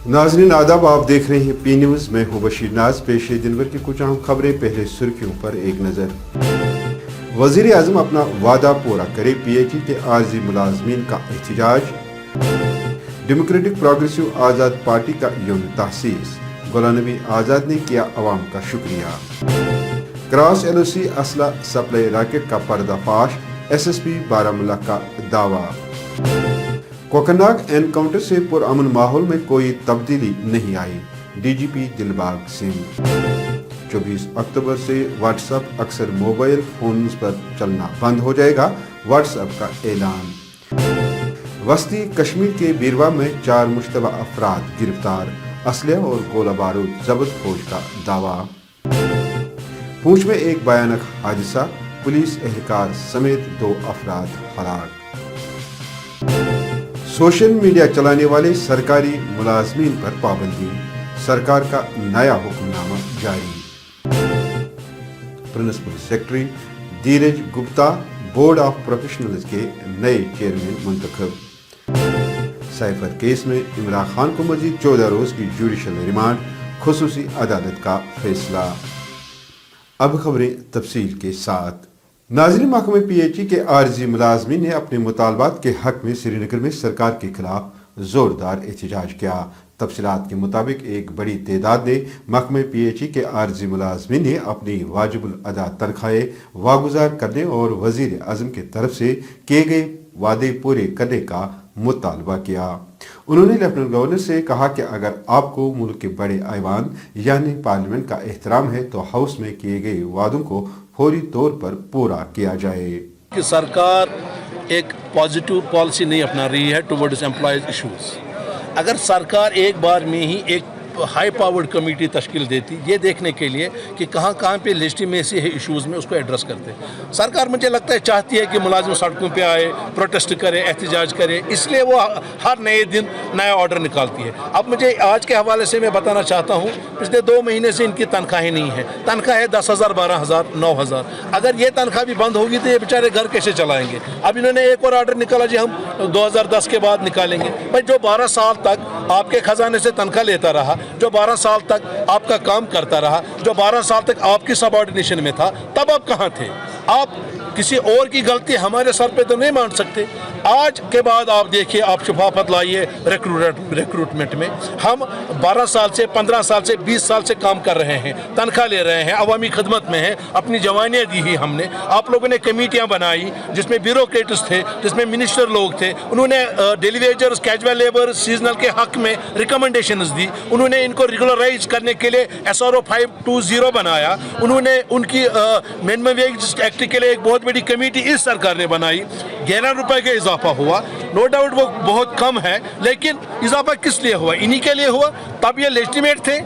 नाज़रीन आदाब, आप देख रहे हैं पी न्यूज़। मैं हूं बशीर नाज। पेश है दिन भर की कुछ अहम खबरें। पहले सुर्खियों पर एक नज़र। वज़ीर आज़म अपना वादा पूरा करे, PHE के आर्जी मुलाजमीन का एहतजाज। डेमोक्रेटिक प्रोग्रेसिव आज़ाद पार्टी का यौम तहसीस, गुलाम नबी आज़ाद ने किया अवाम का शुक्रिया। क्रॉस LOC असला सप्लाई रैकेट का पर्दाफाश, SSP बारामूला का दावा। कोकरनाग एनकाउंटर से पुरअमन माहौल में कोई तब्दीली नहीं आई, DGP दिलबाग सिंह। 24 अक्टूबर से व्हाट्सएप अक्सर मोबाइल फोन्स पर चलना बंद हो जाएगा, व्हाट्सएप का ऐलान। वस्ती कश्मीर के बीरवा में 4 मुश्तबा अफराद गिरफ्तार, असलहा और गोला बारूद जब्त फौज का दावा। पूंछ में एक भयानक हादसा, पुलिस एहलकार समेत 2 अफराद हलाक। सोशल मीडिया चलाने वाले सरकारी मुलाजमीन पर पाबंदी, सरकार का नया हुक्मनामा जारी। Principal secretary Dheeraj Gupta board of professionals के नए चेयरमैन मुंतखब। साइफर केस में इमरान खान को मजीद 14 रोज की जुडिशल रिमांड, खुसूसी अदालत का फैसला। अब खबरें तफसील के साथ। नाज़रीन, महकमे PHE के आर्जी मुलाजमीन ने अपने मुतालबात के हक में श्रीनगर में सरकार के खिलाफ जोरदार एहतजाज किया। तफसीलात के मुताबिक एक बड़ी तादाद ने महकमे PHE के आर्जी मुलाजमीन ने अपनी वाजिबुल अदा तनख्वाहें वागुजार करने और वज़ीर आज़म की तरफ से किए गए वादे पूरे करने का मुतालबा किया। उन्होंने लेफ्टिनेंट गवर्नर से कहा कि अगर आपको मुल्क के बड़े ऐवान यानी पार्लियामेंट का एहतराम है तो हाउस में किए गए वादों को फौरी तौर पर पूरा किया जाए। कि सरकार एक पॉजिटिव पॉलिसी नहीं अपना रही है टुवर्ड्स एम्प्लॉयज इश्यूज। अगर सरकार एक बार में ही एक हाई पावर्ड कमेटी तश्कील देती ये देखने के लिए कि कहाँ कहाँ पे लेजिटिमेसी है इश्यूज़ में, उसको एड्रेस करते। सरकार मुझे लगता है चाहती है कि मुलाजिम सड़कों पे आए, प्रोटेस्ट करे, एहतजाज करे, इसलिए वो हर नए दिन नया ऑर्डर निकालती है। अब मुझे आज के हवाले से मैं बताना चाहता हूँ, पिछले 2 महीने से इनकी तनख्वाहें नहीं है। तनख्वाह है 10,000, 12,000, 9,000। अगर ये तनख्वाह भी बंद होगी तो ये बेचारे घर कैसे चलाएंगे। अब इन्होंने एक और ऑर्डर निकाला जी हम 2010 के बाद निकालेंगे। भाई जो 12 साल तक आपके खजाने से तनख्वाह लेता रहा, जो 12 साल तक आपका काम करता रहा, जो 12 साल तक आपकी सबऑर्डिनेशन में था, तब आप कहाँ थे? आप किसी और की गलती हमारे सर पे तो नहीं मान सकते। आज के बाद आप देखिए, आप शफाफत लाइए रिक्रूटमेंट में। हम 12 साल से, 15 साल से, 20 साल से काम कर रहे हैं, तनख्वाह ले रहे हैं, अवामी खिदमत में हैं, अपनी जवानियाँ दी ही हमने। आप लोगों ने कमेटियाँ बनाई जिसमें ब्यूरोक्रेट्स थे, जिसमें मिनिस्टर लोग थे। उन्होंने daily wagers, casual labour, seasonal के हक में रिकमेंडेशंस दी। उन्होंने इनको रेगुलराइज करने के लिए SRO 520 बनाया। उन्होंने उनकी मिनिमम वेज एक्ट के लिए एक बहुत बड़ी कमेटी इस सरकार ने बनाई। 11 रुपए का इजाफा हुआ। नो डाउट वो बहुत कम है, लेकिन इजाफा किस लिए हुआ? इन्हीं के लिए हुआ। तब ये लेजिटिमेट थे,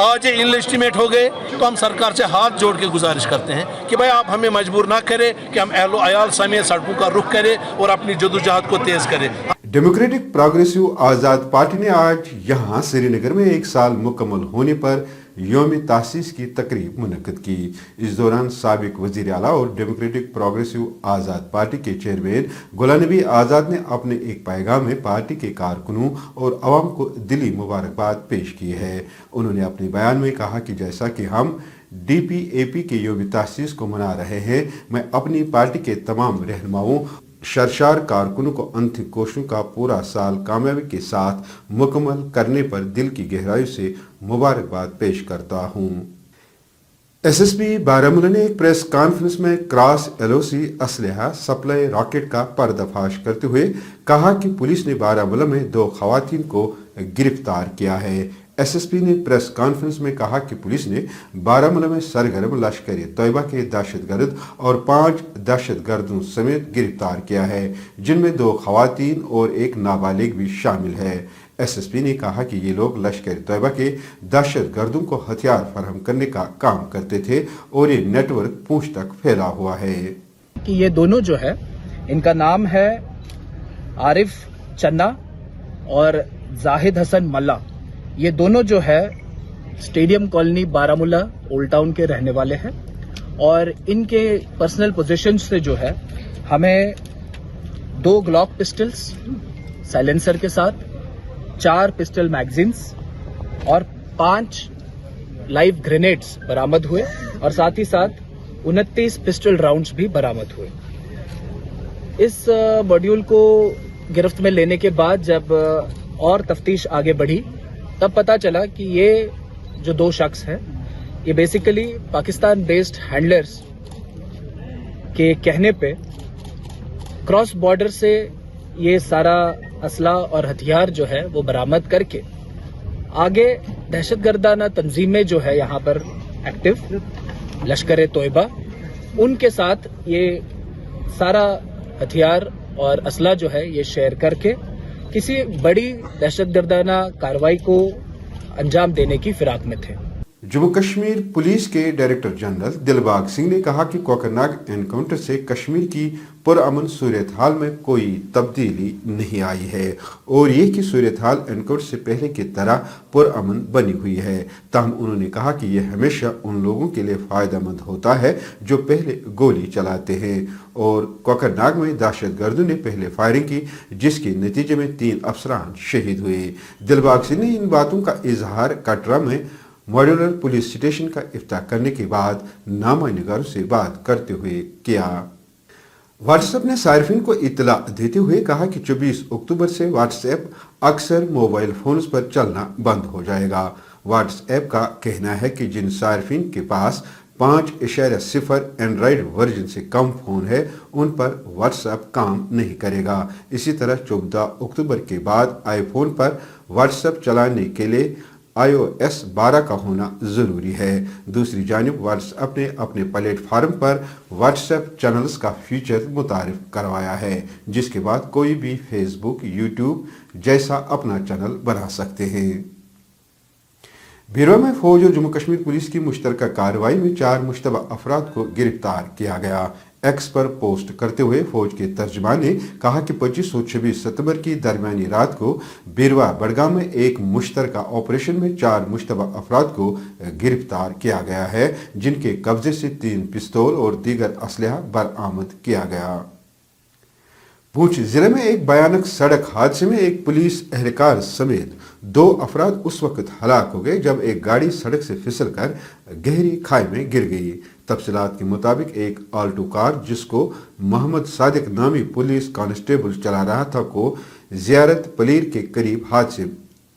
आज ये इनलेजिटिमेट हो गए। तो हम सरकार से हाथ जोड़ के गुजारिश करते हैं कि भाई आप हमें मजबूर ना करें कि हम अहलो अयाल समेत सड़कों का रुख करें और अपनी जदोजहद को तेज करें। डेमोक्रेटिक प्रोग्रेसिव आज़ाद पार्टी ने आज यहाँ श्रीनगर में 1 साल मुकम्मल होने पर यौम तहसीस की तकरीब मुनक्किद की। इस दौरान साबिक वज़ीर आला और डेमोक्रेटिक प्रोग्रेसिव आज़ाद पार्टी के चेयरमैन गुलाम नबी आज़ाद ने अपने एक पैगाम में पार्टी के कारकुनों और अवाम को दिली मुबारकबाद पेश की है। उन्होंने अपने बयान में कहा कि जैसा कि हम DPAP के यौम तहसीस को मना रहे हैं, मैं अपनी पार्टी के तमाम रहनुमाओं शर्शार कारकुनों को अंतिम कोशिशों का पूरा साल कामयाबी के साथ मुकम्मल करने पर दिल की गहराई से मुबारकबाद पेश करता हूँ। SSP बारामूला ने एक प्रेस कॉन्फ्रेंस में क्रॉस LOC असलहा सप्लाई रॉकेट का पर्दाफाश करते हुए कहा कि पुलिस ने बारामूला में 2 खवातीन को गिरफ्तार किया है। SSP ने प्रेस कॉन्फ्रेंस में कहा कि पुलिस ने बारामूला में सरगर्म लश्कर तैयबा के दहशतगर्द और 5 दहशतगर्दों समेत गिरफ्तार किया है, जिनमें 2 खवातीन और एक नाबालिग भी शामिल है। SSP ने कहा कि ये लोग लश्कर तैयबा के दहशतगर्दों को हथियार फराहम करने का काम करते थे और ये नेटवर्क पूंछ तक फैला हुआ है। कि ये दोनों जो है, इनका नाम है आरिफ चन्ना और जाहिद हसन मल्ला। ये दोनों जो है stadium colony Baramulla old town के रहने वाले हैं और इनके पर्सनल पोजीशन से जो है हमें 2 ग्लॉक पिस्टल्स साइलेंसर के साथ, 4 पिस्टल मैगजीन्स اور 5 लाइव ग्रेनेड्स बरामद हुए और साथ ही साथ 29 पिस्टल राउंड्स भी बरामद हुए। इस मॉड्यूल को गिरफ्त में लेने के बाद जब और तफ्तीश आगे बढ़ी तब पता चला कि ये जो 2 शख्स हैं ये बेसिकली पाकिस्तान बेस्ड हैंडलर्स के कहने पे क्रॉस बॉर्डर से ये सारा असला और हथियार जो है वो बरामद करके आगे दहशतगर्दाना तंजीमें जो है यहाँ पर एक्टिव लश्कर तोयबा उनके साथ ये सारा हथियार और असला जो है ये शेयर करके किसी बड़ी दहशतगर्दाना कार्रवाई को अंजाम देने की फिराक में थे। जम्मू कश्मीर पुलिस के डायरेक्टर जनरल दिलबाग सिंह ने कहा कि कोकरनाग एनकाउंटर से कश्मीर की पुरअमन सूरत हाल में कोई तब्दीली नहीं आई है और ये कि सूरत हाल एनकाउंटर से पहले की तरह पुरअमन बनी हुई है। ताहम उन्होंने कहा कि यह हमेशा उन लोगों के लिए फायदेमंद होता है जो पहले गोली चलाते हैं और कोकरनाग में दहशतगर्दों ने पहले फायरिंग की जिसके नतीजे में 3 अफसरान शहीद हुए। दिलबाग सिंह ने इन बातों का इजहार कटरा में मॉड्यूलर पुलिस स्टेशन का इफ्ताह करने के बाद नामा निगारों से बात करते हुए किया। व्हाट्सएप ने सार्फिन को इत्तला देते हुए कहा कि 24 अक्टूबर से व्हाट्सएप अक्सर मोबाइल फोन्स पर चलना बंद हो जाएगा। व्हाट्सएप का कहना है कि जिन सार्फिन के पास 5.0 एंड्रॉयड वर्जन से कम फोन है उन पर व्हाट्सएप काम नहीं करेगा। इसी तरह 14 अक्टूबर के बाद आईफोन पर व्हाट्सएप चलाने के लिए iOS 12 का होना ज़रूरी है। दूसरी जानिब व्हाट्सएप ने अपने प्लेटफार्म पर व्हाट्सएप चैनल्स का फीचर मुतारिफ करवाया है जिसके बाद कोई भी फेसबुक, यूट्यूब जैसा अपना चैनल बना सकते हैं। बिरवा में फौज और जम्मू कश्मीर पुलिस की मुश्तरका कार्रवाई में 4 मुश्तबा अफराद को गिरफ्तार किया गया। एक्स पर पोस्ट करते हुए फौज के तर्जमान ने कहा कि 25 और 26 सितंबर की दरमियानी रात को बिरवा बड़गाम में एक मुश्तरका ऑपरेशन में 4 मुश्तबा अफराद को गिरफ्तार किया गया है जिनके कब्जे से 3 पिस्तौल और दीगर असलहा बरामद किया गया। पूंछ जिले में एक भयानक सड़क हादसे में एक पुलिस एहलकार समेत 2 अफराद उस वक्त हलाक हो गए जब एक गाड़ी सड़क से फिसलकर गहरी खाई में गिर गई। तफसीलात के मुताबिक एक आल्टो कार जिसको मोहम्मद सादिक नामी पुलिस कांस्टेबल चला रहा था को जियारत पलीर के करीब हादसे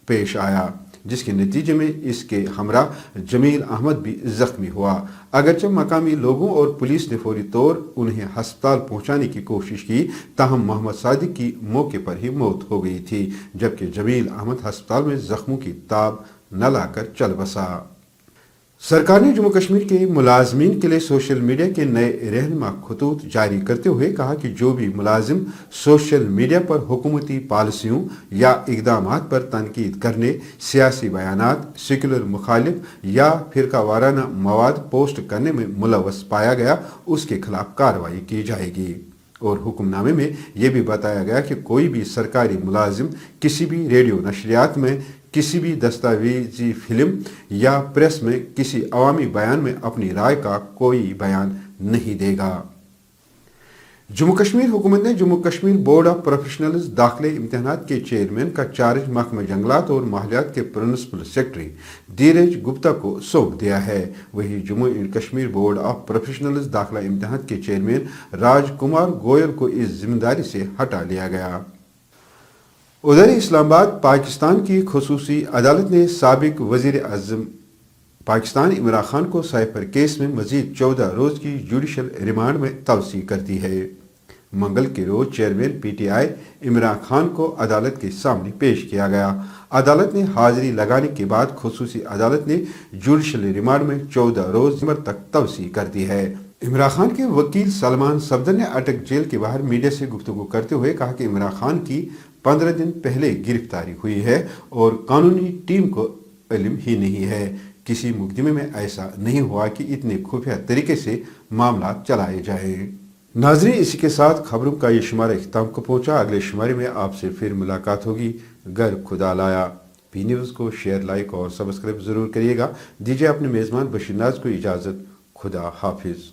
पेश आया जिसके नतीजे में इसके हमरा जमील अहमद भी जख्मी हुआ। अगरचे मकामी लोगों और पुलिस ने फौरी तौर उन्हें अस्पताल पहुंचाने की कोशिश की ताहम मोहम्मद सादिक की मौके पर ही मौत हो गई थी जबकि जमील अहमद अस्पताल में जख्मों की ताब न लाकर चल बसा। सरकार ने जम्मू कश्मीर के मुलाजमीन के लिए सोशल मीडिया के नए रहनुमा खतूत जारी करते हुए कहा कि जो भी मुलाजिम सोशल मीडिया पर हुकूमती पॉलिसियों या इकदामात पर तनकीद करने, सियासी बयानात, सेकुलर मुखालिफ या फिरका वाराना मवाद पोस्ट करने में मुलव्वस पाया गया उसके खिलाफ कार्रवाई की जाएगी। और हुक्मनामे में यह भी बताया गया कि कोई भी सरकारी मुलाजिम किसी भी रेडियो नशरियात में, किसी भी दस्तावेजी फिल्म या प्रेस में किसी अवामी बयान में अपनी राय का कोई बयान नहीं देगा। जम्मू कश्मीर हुकूमत ने Jammu Kashmir board of professionals दाखिले इम्तहानात के चेयरमैन का चार्ज महकमा जंगलात और माहौलियात के प्रिंसिपल सेक्रेटरी धीरज गुप्ता को सौंप दिया है। वहीं Jammu and Kashmir board of professionals दाखिला इम्तहानात के चेयरमैन राजकुमार गोयल को इस जिम्मेदारी से हटा लिया गया। उधर इस्लामाबाद पाकिस्तान की खुसूसी अदालत ने साबिक वजीर आज़म पाकिस्तान इमरान खान को साइफर केस में मजीद 14 रोज की जुडिशल रिमांड में तवसी कर दी है। मंगल के रोज चेयरमैन पीटीआई इमरान खान को अदालत के सामने पेश किया गया। अदालत ने हाजिरी लगाने के बाद खुसूसी अदालत ने जुडिशल रिमांड में 14 रोज तक तवसी कर दी है। इमरान खान के वकील सलमान सफदर ने अटक जेल के बाहर मीडिया से गुफ्तगू करते हुए कहा कि इमरान खान की 15 दिन पहले गिरफ्तारी हुई है और कानूनी टीम को इल्म ही नहीं है। किसी मुकदमे में ऐसा नहीं हुआ कि इतने खुफिया तरीके से मामला चलाए जाए। नाजरीन, इसी के साथ खबरों का ये शुमारा इख्तिताम को पहुंचा। अगले शुमारे में आपसे फिर मुलाकात होगी। गर खुदा लाया। पी न्यूज़ को शेयर, लाइक और सब्सक्राइब जरूर करिएगा। दीजिए अपने मेज़बान बशीर नाज को इजाज़त। खुदा हाफिज।